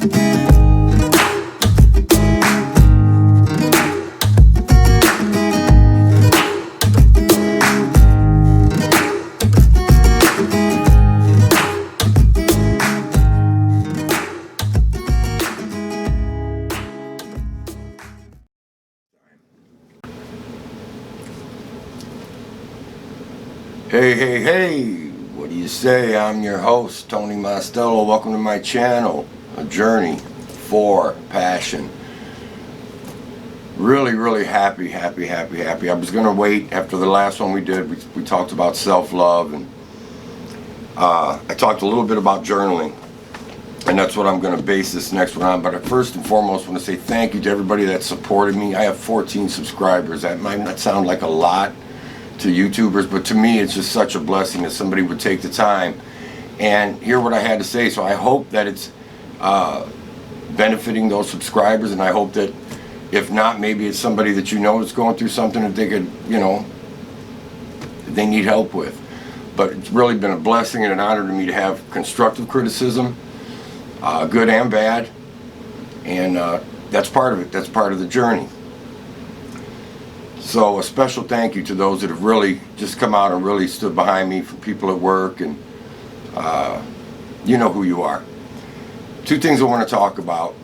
Hey, what do you say? I'm your host, Tony Mostello. Welcome to my channel, A Journey for Passion. Really happy. I was going to wait after the last one we did. We talked about self-love, and I talked a little bit about journaling, and that's what I'm going to base this next one on. But I first and foremost want to say thank you to everybody that supported me. I have 14 subscribers. That might not sound like a lot to YouTubers, but to me it's just such a blessing that somebody would take the time and hear what I had to say. So I hope that it's benefiting those subscribers, and I hope that if not, maybe it's somebody that you know is going through something that they could, they need help with. But it's really been a blessing and an honor to me to have constructive criticism, good and bad, and that's part of it. That's part of the journey. So a special thank you to those that have really just come out and really stood behind me, for people at work, and you know who you are. Two things I want to talk about.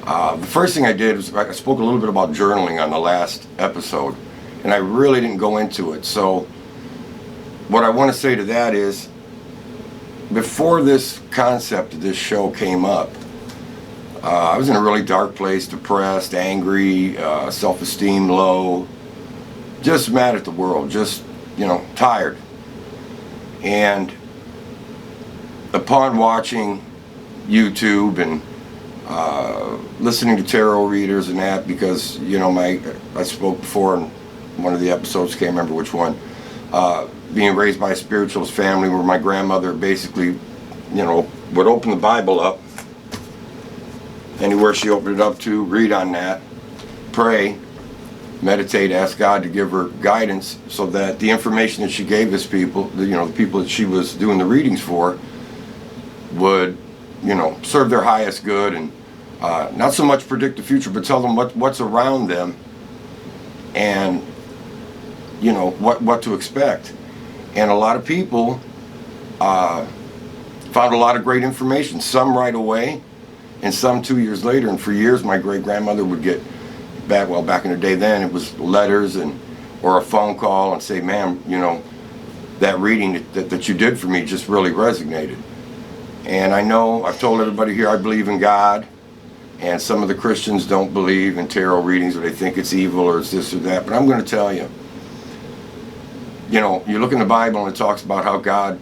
The first thing I did was I spoke a little bit about journaling on the last episode, and I really didn't go into it. So what I want to say to that is, before this concept of this show came up, I was in a really dark place, depressed, angry, self-esteem low, just mad at the world, just, tired. And upon watching YouTube and listening to tarot readers and that, because, I spoke before in one of the episodes, can't remember which one, being raised by a spiritualist family where my grandmother basically, would open the Bible up. Anywhere she opened it up to, read on that, pray, meditate, ask God to give her guidance so that the information that she gave us people, the people that she was doing the readings for, would, serve their highest good, and not so much predict the future, but tell them what's around them, and what to expect. And a lot of people found a lot of great information, some right away, and some 2 years later. And for years my great-grandmother would get back in the day then, it was letters or a phone call and say, ma'am, that reading that you did for me just really resonated. And I know I've told everybody here I believe in God, and some of the Christians don't believe in tarot readings, or they think it's evil or it's this or that. But I'm going to tell you, you look in the Bible and it talks about how God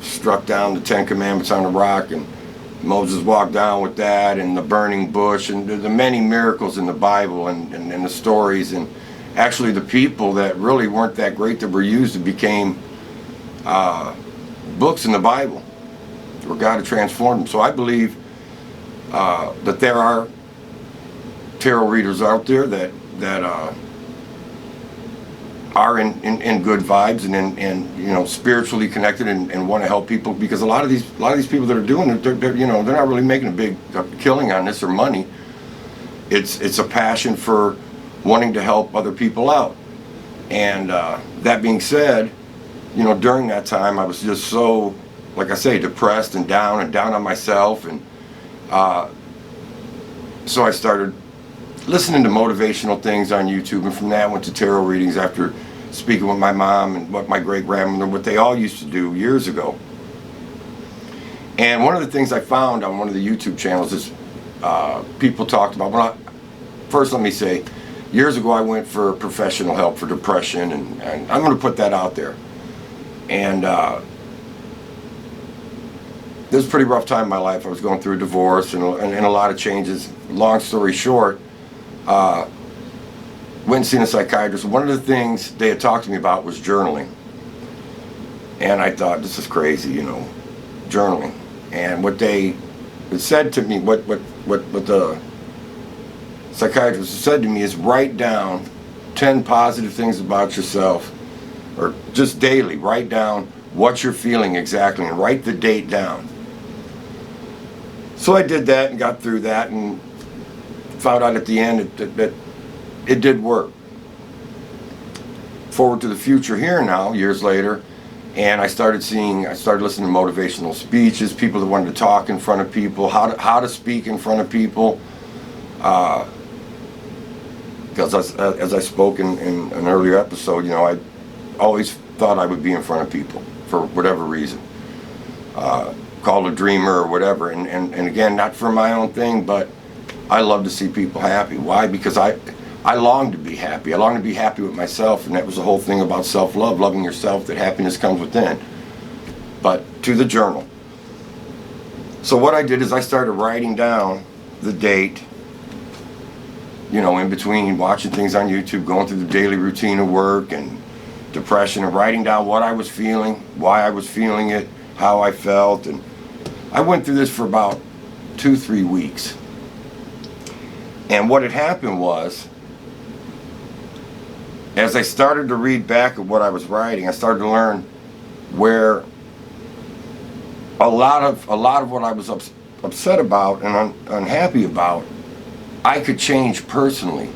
struck down the 10 Commandments on a rock, and Moses walked down with that, and the burning bush, and the many miracles in the Bible, and the stories, and actually the people that really weren't that great that were used to became books in the Bible where God had transformed them. So I believe that there are tarot readers out there that are in good vibes and spiritually connected and want to help people, because a lot of these people that are doing it, they're not really making a big killing on this or money. It's a passion for wanting to help other people out. And that being said, during that time I was just so, like I say, depressed and down on myself, and so I started listening to motivational things on YouTube, and from that I went to tarot readings after speaking with my mom and what my great-grandmother, what they all used to do years ago. And one of the things I found on one of the YouTube channels is people talked about, first let me say, years ago I went for professional help for depression, and I'm going to put that out there. And this was a pretty rough time in my life. I was going through a divorce and a lot of changes. Long story short, went and seen a psychiatrist. One of the things they had talked to me about was journaling. And I thought, this is crazy, journaling. And what they said to me, what the psychiatrist said to me is, write down 10 positive things about yourself, or just daily, write down what you're feeling exactly, and write the date down. So I did that and got through that and found out at the end that it did work. Forward to the future here now, years later, and I started listening to motivational speeches, people that wanted to talk in front of people, how to speak in front of people. Because as I spoke in an earlier episode, I always thought I would be in front of people for whatever reason. Called a dreamer or whatever, and again, not for my own thing, but I love to see people happy. Why? Because I long to be happy. I long to be happy with myself, and that was the whole thing about self-love, loving yourself, that happiness comes within. But to the journal. So what I did is I started writing down the date, in between watching things on YouTube, going through the daily routine of work and depression, and writing down what I was feeling, why I was feeling it, how I felt. And I went through this for about 2-3 weeks. And what had happened was, as I started to read back at what I was writing, I started to learn where a lot of what I was upset about and unhappy about, I could change personally.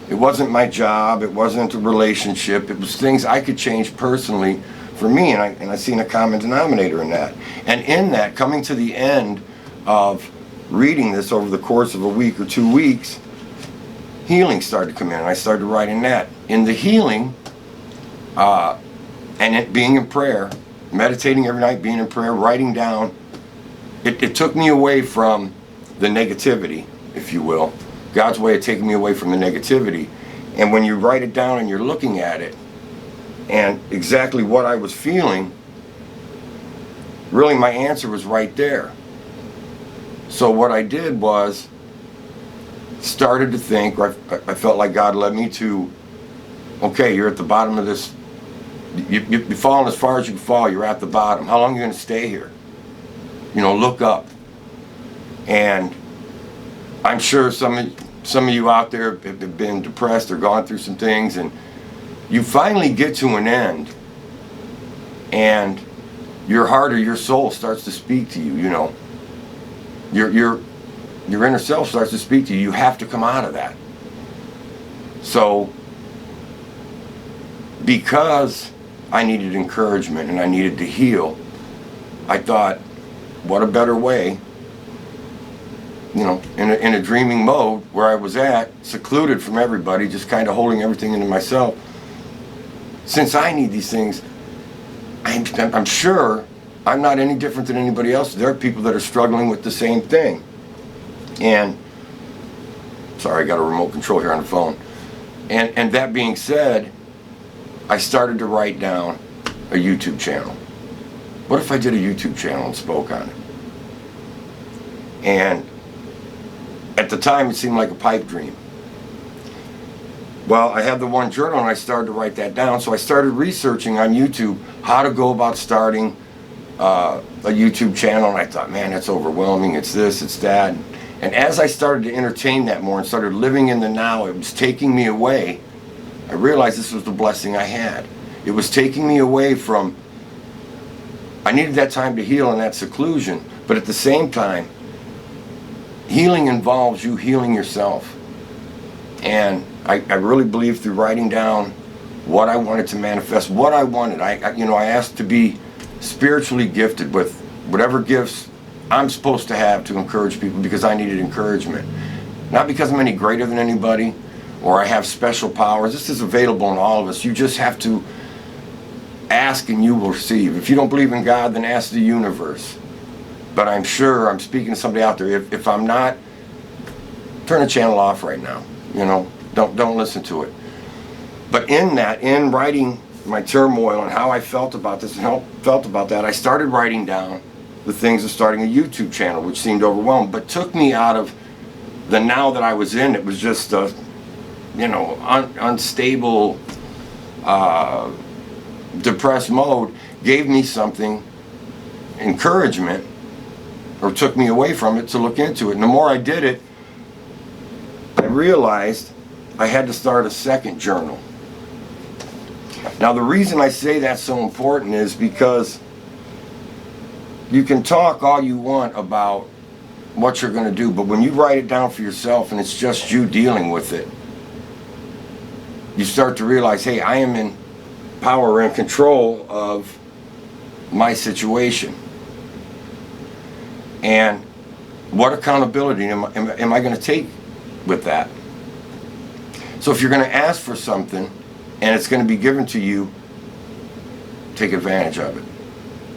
It wasn't my job, it wasn't a relationship, it was things I could change personally for me, and I seen a common denominator in that. And in that, coming to the end of reading this over the course of a week or 2 weeks, healing started to come in, and I started writing that. In the healing, and it being in prayer, meditating every night, being in prayer, writing down, it took me away from the negativity, if you will. God's way of taking me away from the negativity. And when you write it down and you're looking at it, and exactly what I was feeling, really my answer was right there. So what I did was started to think, or I felt like God led me to, okay, you're at the bottom of this, you've fallen as far as you can fall, you're at the bottom. How long are you going to stay here? Look up. And I'm sure some of you out there have been depressed or gone through some things, and you finally get to an end, and your heart or your soul starts to speak to you. Your inner self starts to speak to you. You have to come out of that. So, because I needed encouragement and I needed to heal, I thought, what a better way, in a dreaming mode where I was at, secluded from everybody, just kind of holding everything into myself. Since I need these things, I'm sure I'm not any different than anybody else. There are people that are struggling with the same thing. And, sorry, I got a remote control here on the phone. And that being said, I started to write down a YouTube channel. What if I did a YouTube channel and spoke on it? And at the time, it seemed like a pipe dream. Well, I had the one journal, and I started to write that down. So I started researching on YouTube how to go about starting a YouTube channel, and I thought, man, that's overwhelming. It's this, it's that. And as I started to entertain that more and started living in the now, it was taking me away. I realized this was the blessing I had. It was taking me away from, I needed that time to heal in that seclusion, but at the same time, healing involves you healing yourself. And I really believe through writing down what I wanted to manifest, what I wanted. I asked to be spiritually gifted with whatever gifts I'm supposed to have to encourage people, because I needed encouragement. Not because I'm any greater than anybody or I have special powers. This is available in all of us. You just have to ask and you will receive. If you don't believe in God, then ask the universe. But I'm sure I'm speaking to somebody out there. If I'm not, turn the channel off right now. Don't listen to it. But in writing my turmoil and how I felt about this and how I felt about that, I started writing down the things of starting a YouTube channel, which seemed overwhelming, but took me out of the now that I was in. It was just a, unstable, depressed mode. Gave me something, encouragement, or took me away from it to look into it. And the more I did it, I realized I had to start a second journal. Now, the reason I say that's so important is because you can talk all you want about what you're going to do. But when you write it down for yourself and it's just you dealing with it, you start to realize, hey, I am in power and control of my situation. And what accountability am I going to take with that? So if you're going to ask for something and it's going to be given to you, take advantage of it.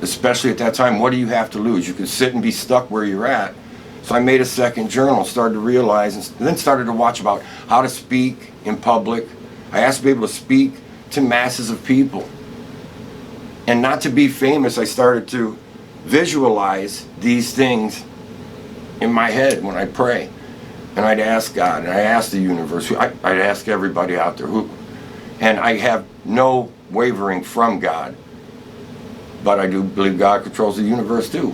Especially at that time, what do you have to lose? You can sit and be stuck where you're at. So I made a second journal, started to realize, and then started to watch about how to speak in public. I asked to be able to speak to masses of people. And not to be famous, I started to visualize these things in my head when I pray. And I'd ask God, and I asked the universe, I'd ask everybody out there who, and I have no wavering from God. But I do believe God controls the universe too.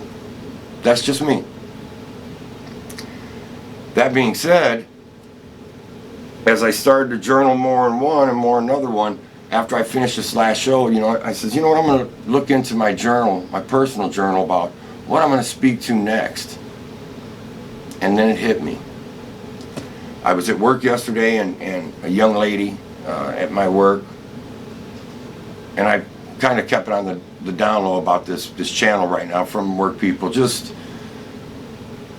That's just me. That being said, as I started to journal more in one and more in another one, after I finished this last show, I said, you know what, I'm going to look into my journal, my personal journal, about what I'm going to speak to next. And then it hit me. I was at work yesterday, and a young lady at my work, and I kind of kept it on the down low about this channel right now from work people, just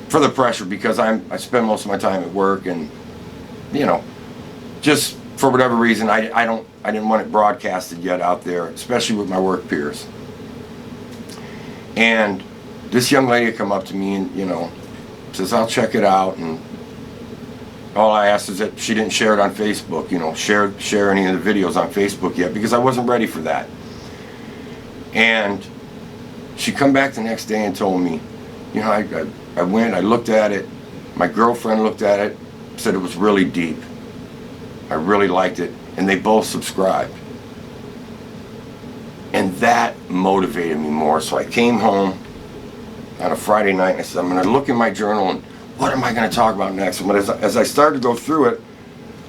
for the pressure, because I spend most of my time at work, and just for whatever reason, I didn't want it broadcasted yet out there, especially with my work peers. And this young lady come up to me and says, I'll check it out, and all I asked is that she didn't share it on Facebook, share any of the videos on Facebook yet, because I wasn't ready for that. And she come back the next day and told me, I went, I looked at it, my girlfriend looked at it, said it was really deep. I really liked it, and they both subscribed. And that motivated me more. So I came home on a Friday night and I said, I'm going to look in my journal and what am I going to talk about next? And as I started to go through it,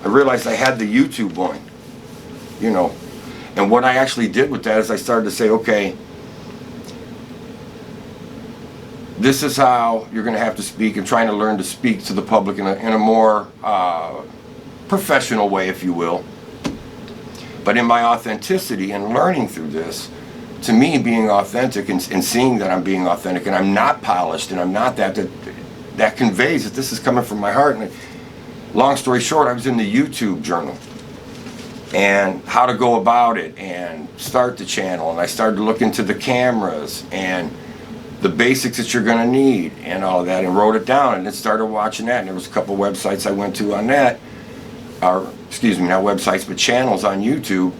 I realized I had the YouTube one, And what I actually did with that is I started to say, okay, this is how you're going to have to speak, and trying to learn to speak to the public in a more professional way, if you will. But in my authenticity and learning through this, to me, being authentic and seeing that I'm being authentic and I'm not polished and I'm not that conveys that this is coming from my heart. And long story short, I was in the YouTube journal and how to go about it and start the channel, and I started to look into the cameras and the basics that you're going to need and all of that, and wrote it down, and then started watching that. And there was a couple websites I went to on that, or excuse me, not websites, but channels on YouTube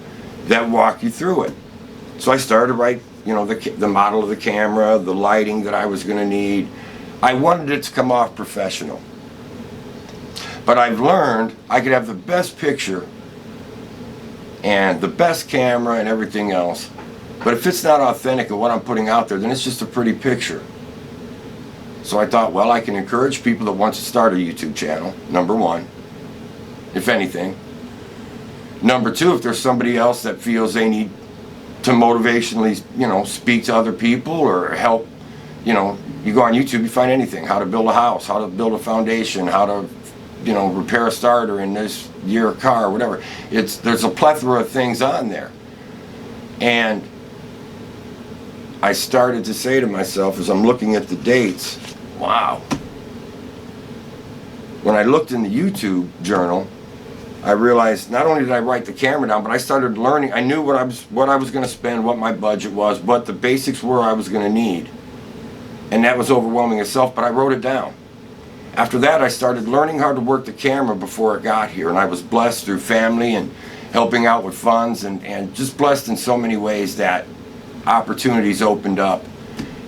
that walk you through it. So I started to write, the model of the camera, the lighting that I was going to need. I wanted it to come off professional. But I've learned I could have the best picture and the best camera and everything else, but if it's not authentic in what I'm putting out there, then it's just a pretty picture. So I thought, well, I can encourage people that want to start a YouTube channel, number one, if anything. Number two, if there's somebody else that feels they need to motivationally, speak to other people or help, you go on YouTube, you find anything, how to build a house, how to build a foundation, how to, repair a starter in this year car, whatever. There's a plethora of things on there. And I started to say to myself, as I'm looking at the dates, wow. When I looked in the YouTube journal, I realized not only did I write the camera down, but I started learning. I knew what I was going to spend, what my budget was, what the basics were I was going to need. And that was overwhelming itself, but I wrote it down. After that, I started learning how to work the camera before it got here, and I was blessed through family and helping out with funds, and just blessed in so many ways that opportunities opened up,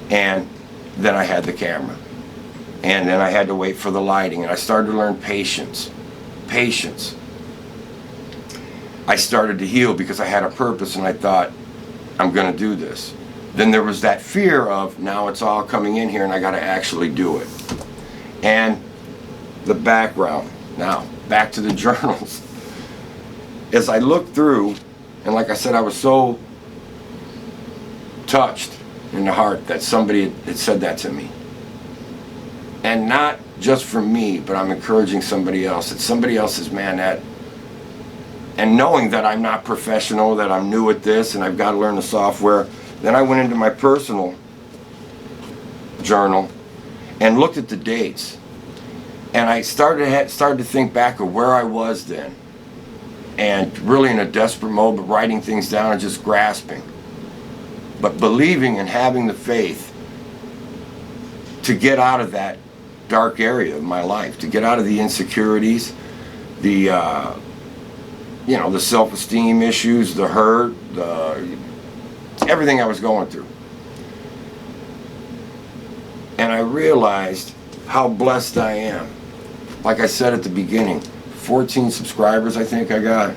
and then I had the camera. And then I had to wait for the lighting, and I started to learn patience. Patience. I started to heal because I had a purpose, and I thought, I'm going to do this. Then there was that fear of, now it's all coming in here and I got to actually do it. And the background. Now, back to the journals. As I looked through, and like I said, I was so touched in the heart that somebody had said that to me. And not just for me, but I'm encouraging somebody else. That somebody else is, man, that, and knowing that I'm not professional, that I'm new at this and I've got to learn the software, then I went into my personal journal and looked at the dates. And I started to think back of where I was then. And really in a desperate mode, but writing things down and just grasping. But believing and having the faith to get out of that dark area of my life, to get out of the insecurities, the the self-esteem issues, the hurt, everything I was going through. And I realized how blessed I am. Like I said at the beginning, 14 subscribers I think I got.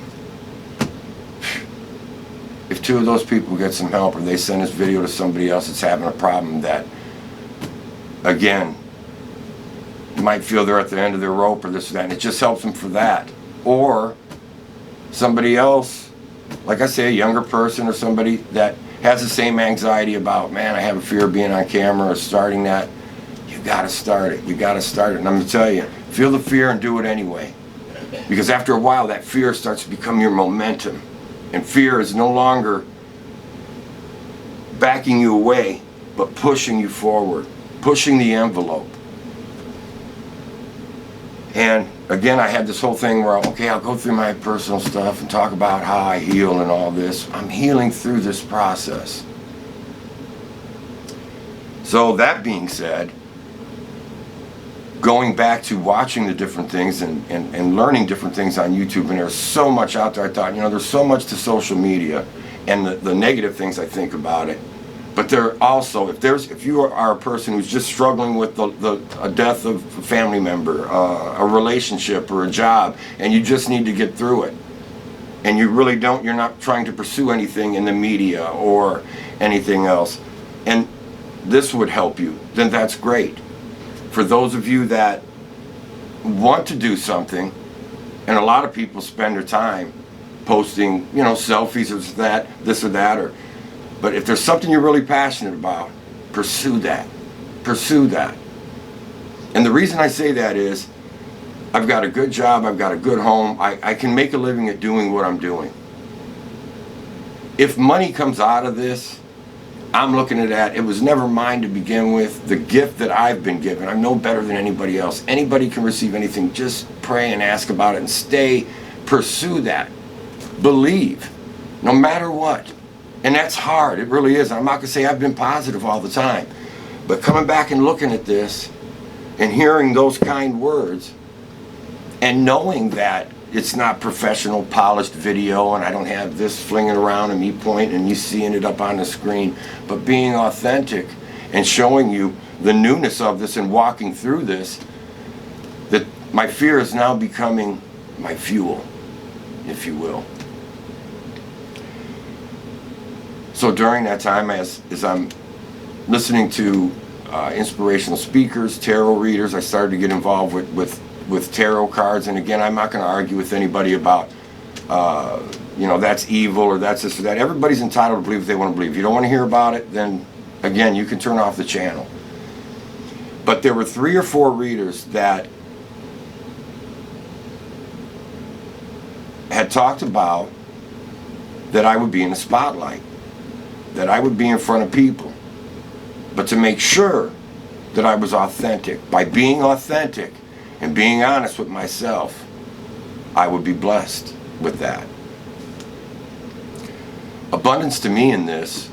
If 2 of those people get some help, or they send this video to somebody else that's having a problem that, again, might feel they're at the end of their rope or this or that, and it just helps them for that. Or somebody else, like I say, a younger person or somebody that has the same anxiety about, man, I have a fear of being on camera or starting that. You gotta start it. You gotta start it. And I'm gonna tell you, feel the fear and do it anyway. Because after a while, that fear starts to become your momentum. And fear is no longer backing you away, but pushing you forward, pushing the envelope. And again, I had this whole thing where, okay, I'll go through my personal stuff and talk about how I heal and all this. I'm healing through this process. So that being said, going back to watching the different things and learning different things on YouTube, and there's so much out there. I thought, there's so much to social media and the negative things I think about it. But there also, if you are a person who's just struggling with a death of a family member, a relationship or a job, and you just need to get through it, and you really don't, you're not trying to pursue anything in the media or anything else, and this would help you, then that's great. For those of you that want to do something, and a lot of people spend their time posting, selfies of that, this or that, but if there's something you're really passionate about, pursue that. Pursue that. And the reason I say that is, I've got a good job, I've got a good home, I can make a living at doing what I'm doing. If money comes out of this, I'm looking at that. It was never mine to begin with. The gift that I've been given, I'm no better than anybody else. Anybody can receive anything. Just pray and ask about it and pursue that. Believe, no matter what. And that's hard, it really is. I'm not going to say I've been positive all the time. But coming back and looking at this and hearing those kind words and knowing that it's not professional, polished video and I don't have this flinging around and me pointing and you seeing it up on the screen, but being authentic and showing you the newness of this and walking through this, that my fear is now becoming my fuel, if you will. So during that time, as I'm listening to inspirational speakers, tarot readers, I started to get involved with tarot cards. And again, I'm not going to argue with anybody about, that's evil or that's this or that. Everybody's entitled to believe what they want to believe. If you don't want to hear about it, then again, you can turn off the channel. But there were 3 or 4 readers that had talked about that I would be in the spotlight, that I would be in front of people, but to make sure that I was authentic. By being authentic and being honest with myself, I would be blessed with that. Abundance to me in this,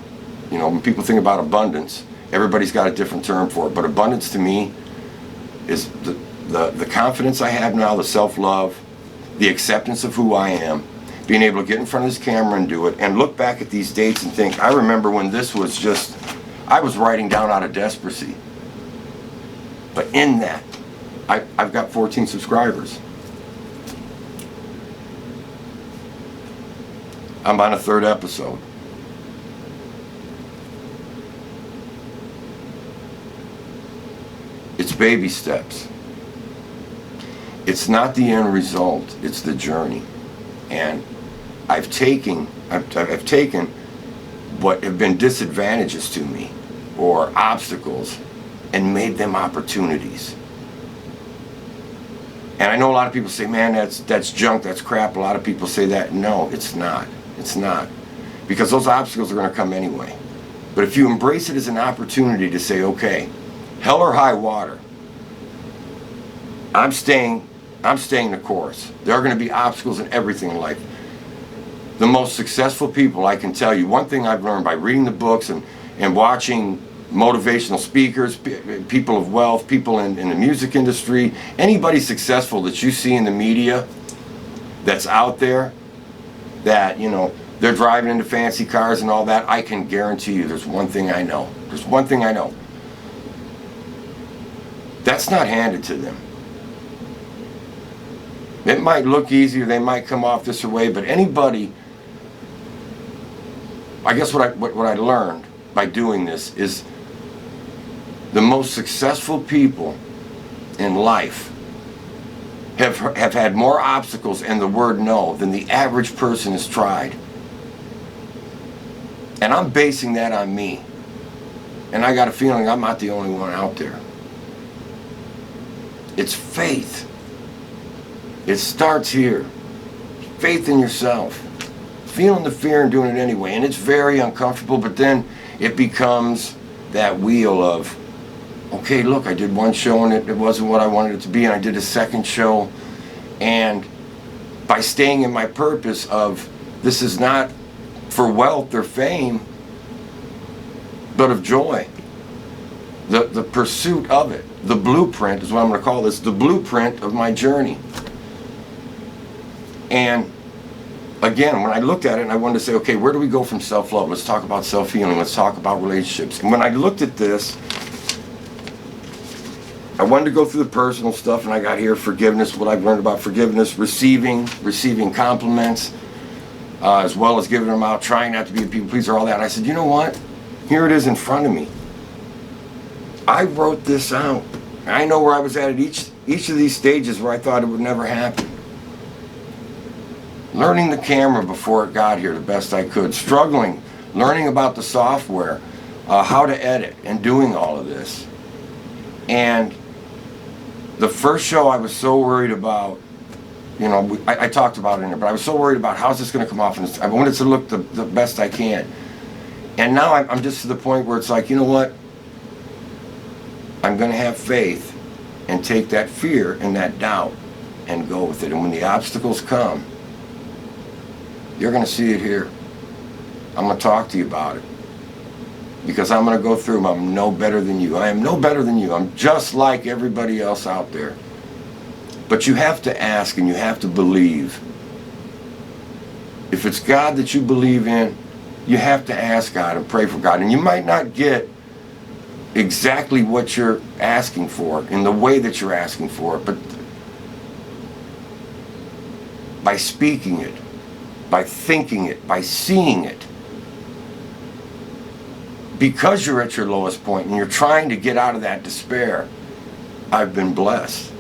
when people think about abundance, everybody's got a different term for it, but abundance to me is the confidence I have now, the self-love, the acceptance of who I am, being able to get in front of this camera and do it, and look back at these dates and think, I remember when this was just, I was writing down out of desperation. But in that, I've got 14 subscribers. I'm on a 3rd episode. It's baby steps. It's not the end result, it's the journey. And I've taken what have been disadvantages to me or obstacles and made them opportunities. And I know a lot of people say, man, that's junk, that's crap. A lot of people say that. No, it's not. It's not. Because those obstacles are going to come anyway. But if you embrace it as an opportunity to say, okay, hell or high water, I'm staying the course. There are going to be obstacles in everything in life. The most successful people, I can tell you, one thing I've learned by reading the books and watching motivational speakers, people of wealth, people in the music industry, anybody successful that you see in the media that's out there, that, you know, they're driving into fancy cars and all that, I can guarantee you there's one thing I know. There's one thing I know. That's not handed to them. It might look easier, they might come off this way, but anybody, I guess what I learned by doing this is the most successful people in life have had more obstacles and the word no than the average person has tried. And I'm basing that on me. And I got a feeling I'm not the only one out there. It's faith. It starts here. Faith in yourself. Feeling the fear and doing it anyway. And it's very uncomfortable, but then it becomes that wheel of, okay, look, I did one show and it wasn't what I wanted it to be, and I did a second show. And by staying in my purpose of, this is not for wealth or fame, but of joy. The pursuit of it. The blueprint is what I'm going to call this, the blueprint of my journey. And again, when I looked at it and I wanted to say, okay, where do we go from self-love? Let's talk about self-healing. Let's talk about relationships. And when I looked at this, I wanted to go through the personal stuff, and I got here, forgiveness, what I've learned about forgiveness, receiving compliments, as well as giving them out, trying not to be a people pleaser, all that. And I said, you know what? Here it is in front of me. I wrote this out. I know where I was at each of these stages where I thought it would never happen. Learning the camera before it got here the best I could. Struggling, learning about the software, how to edit, and doing all of this. And the first show I was so worried about, you know, I talked about it in there, but I was so worried about how's this going to come off, and I wanted to look the best I can. And now I'm just to the point where it's like, you know what? I'm going to have faith and take that fear and that doubt and go with it. And when the obstacles come, you're going to see it here. I'm going to talk to you about it. Because I'm going to go through them. I'm no better than you. I am no better than you. I'm just like everybody else out there. But you have to ask and you have to believe. If it's God that you believe in, you have to ask God and pray for God. And you might not get exactly what you're asking for in the way that you're asking for it, but by speaking it, by thinking it, by seeing it, because you're at your lowest point and you're trying to get out of that despair, I've been blessed.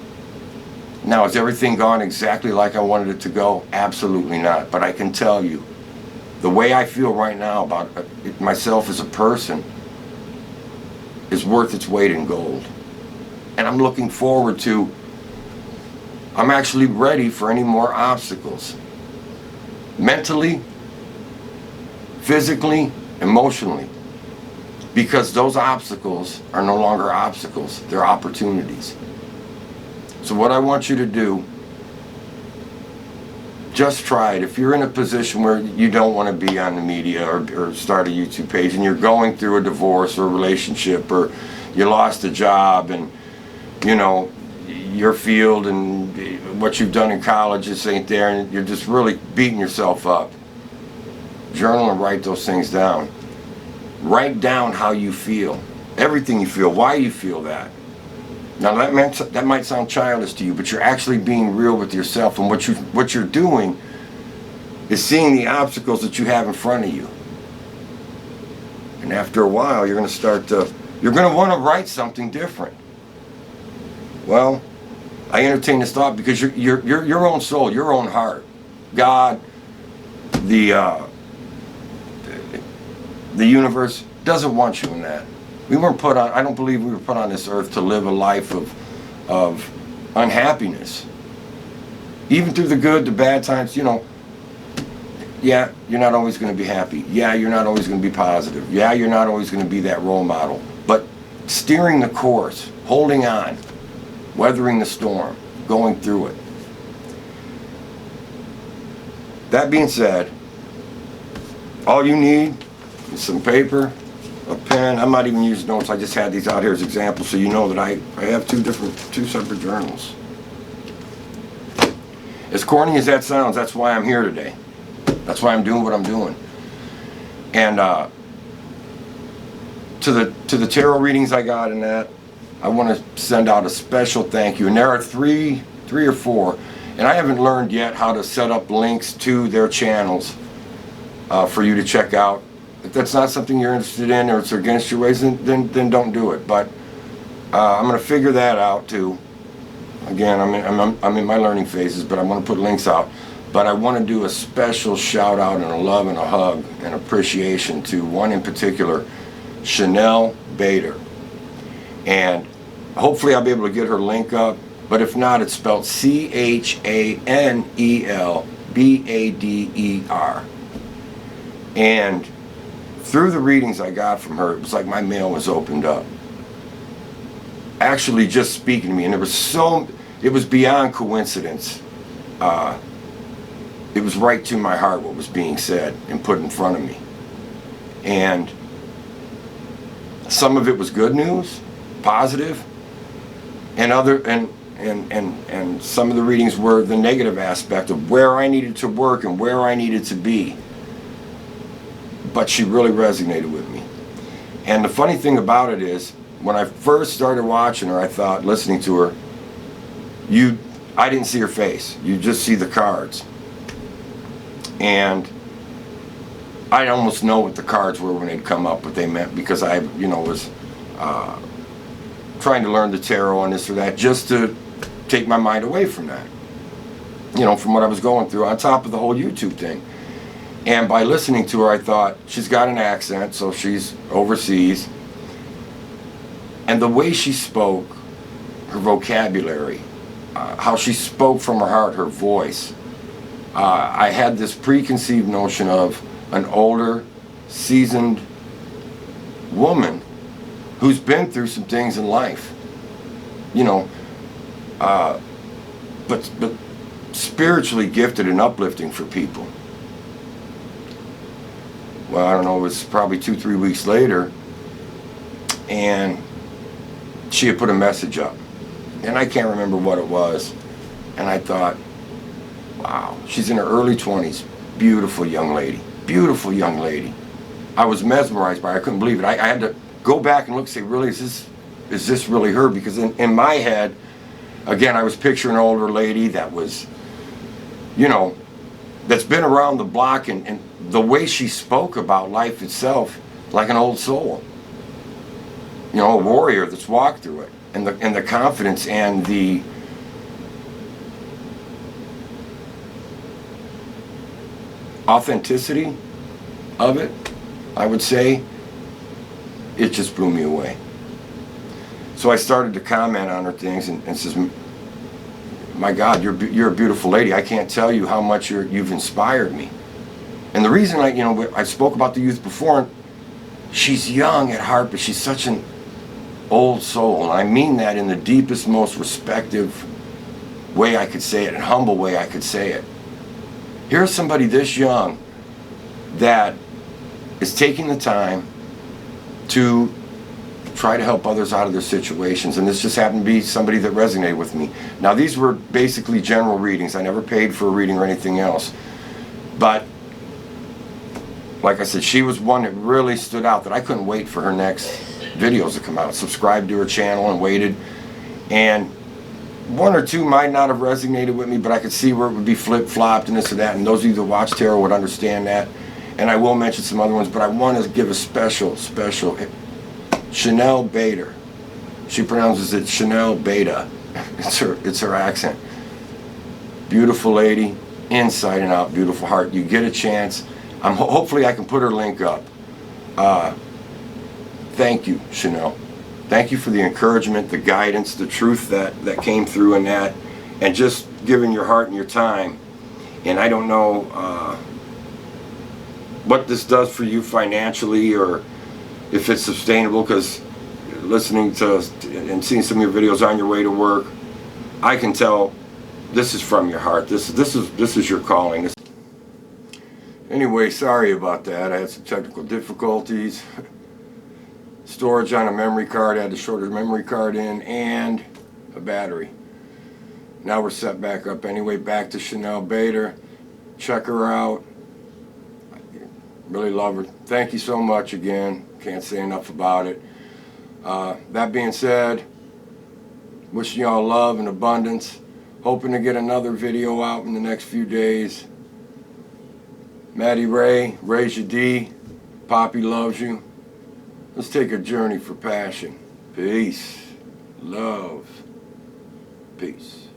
Now, has everything gone exactly like I wanted it to go? Absolutely not. But I can tell you, the way I feel right now about myself as a person is worth its weight in gold. And I'm looking forward to, I'm actually ready for any more obstacles. Mentally, physically, emotionally. Because those obstacles are no longer obstacles, they're opportunities. So what I want you to do, just try it. If you're in a position where you don't want to be on the media or start a YouTube page, and you're going through a divorce or a relationship, or you lost a job, and you know your field and what you've done in college just ain't there, and you're just really beating yourself up, journal and write those things down. Write down how you feel, everything you feel, why you feel that. Now that might sound childish to you, but you're actually being real with yourself, and what you're doing is seeing the obstacles that you have in front of you. And after a while, you're going to want to write something different. Well, I entertain this thought because your own soul, your own heart, God, the universe doesn't want you in that. We weren't I don't believe we were put on this earth to live a life of unhappiness. even through the good, the bad times, you know, yeah, you're not always going to be happy. Yeah, you're not always going to be positive. Yeah, you're not always going to be that role model. But steering the course, holding on, weathering the storm, going through it. That being said, all you need is some paper, a pen. I'm not even using notes. I just had these out here as examples so you know that I have two separate journals. As corny as that sounds, that's why I'm here today. That's why I'm doing what I'm doing. And to the tarot readings I got in that, I want to send out a special thank you. And there are three or four, and I haven't learned yet how to set up links to their channels for you to check out. If that's not something you're interested in, or it's against your ways, then don't do it. But I'm going to figure that out too. Again, I'm in my learning phases, but I'm going to put links out. But I want to do a special shout out and a love and a hug and appreciation to one in particular, Chanel Bader. And hopefully I'll be able to get her link up. But if not, it's spelled ChanelBader. And through the readings I got from her, it was like my mail was opened up. Actually just speaking to me. And it was beyond coincidence. It was right to my heart what was being said and put in front of me. And some of it was good news, positive, and some of the readings were the negative aspect of where I needed to work and where I needed to be. But she really resonated with me. And the funny thing about it is, when I first started watching her, I thought, listening to her, I didn't see her face. You just see the cards. And I'd almost know what the cards were when they'd come up, what they meant, because I, was trying to learn the tarot and this or that, just to take my mind away from that, from what I was going through, on top of the whole YouTube thing. And by listening to her, I thought, she's got an accent, so she's overseas. And the way she spoke, her vocabulary, how she spoke from her heart, her voice, I had this preconceived notion of an older, seasoned woman who's been through some things in life, but spiritually gifted and uplifting for people. Well, I don't know, it was probably 2-3 weeks later, and she had put a message up, and I can't remember what it was, and I thought, wow, she's in her early 20s, beautiful young lady. I was mesmerized by her, I couldn't believe it. I had to go back and look and say, really, is this really her? Because in my head, again, I was picturing an older lady that was, that's been around the block, and the way she spoke about life itself, like an old soul. A warrior that's walked through it, and the confidence and the authenticity of it, I would say, it just blew me away. So I started to comment on her things and says, my God, you're a beautiful lady. I can't tell you how much you've inspired me. And the reason I spoke about the youth before, she's young at heart, but she's such an old soul. And I mean that in the deepest, most respectful way I could say it, and humble way I could say it. Here's somebody this young that is taking the time to try to help others out of their situations, and this just happened to be somebody that resonated with me. Now, these were basically general readings. I never paid for a reading or anything else, but like I said, she was one that really stood out, that I couldn't wait for her next videos to come out. Subscribed to her channel and waited, and one or two might not have resonated with me, but I could see where it would be flip-flopped and this or that, and those of you that watch tarot would understand that. And I will mention some other ones, but I want to give a special Chanel Bader. She pronounces it Chanel Beta. It's her accent. Beautiful lady, inside and out, beautiful heart. You get a chance. Hopefully I can put her link up. Thank you, Chanel. Thank you for the encouragement, the guidance, the truth that came through in that, and just giving your heart and your time. And I don't know what this does for you financially, or if it's sustainable, because listening to and seeing some of your videos on your way to work, I can tell this is from your heart. This is your calling. Anyway, sorry about that. I had some technical difficulties. Storage on a memory card. I had to short a memory card in and a battery. Now we're set back up. Anyway, back to Chanel Bader. Check her out. Really love her. Thank you so much again. Can't say enough about it. That being said, wishing y'all love and abundance. Hoping to get another video out in the next few days. Maddie Ray, Raise Your D. Poppy loves you. Let's take a journey for passion. Peace. Love. Peace.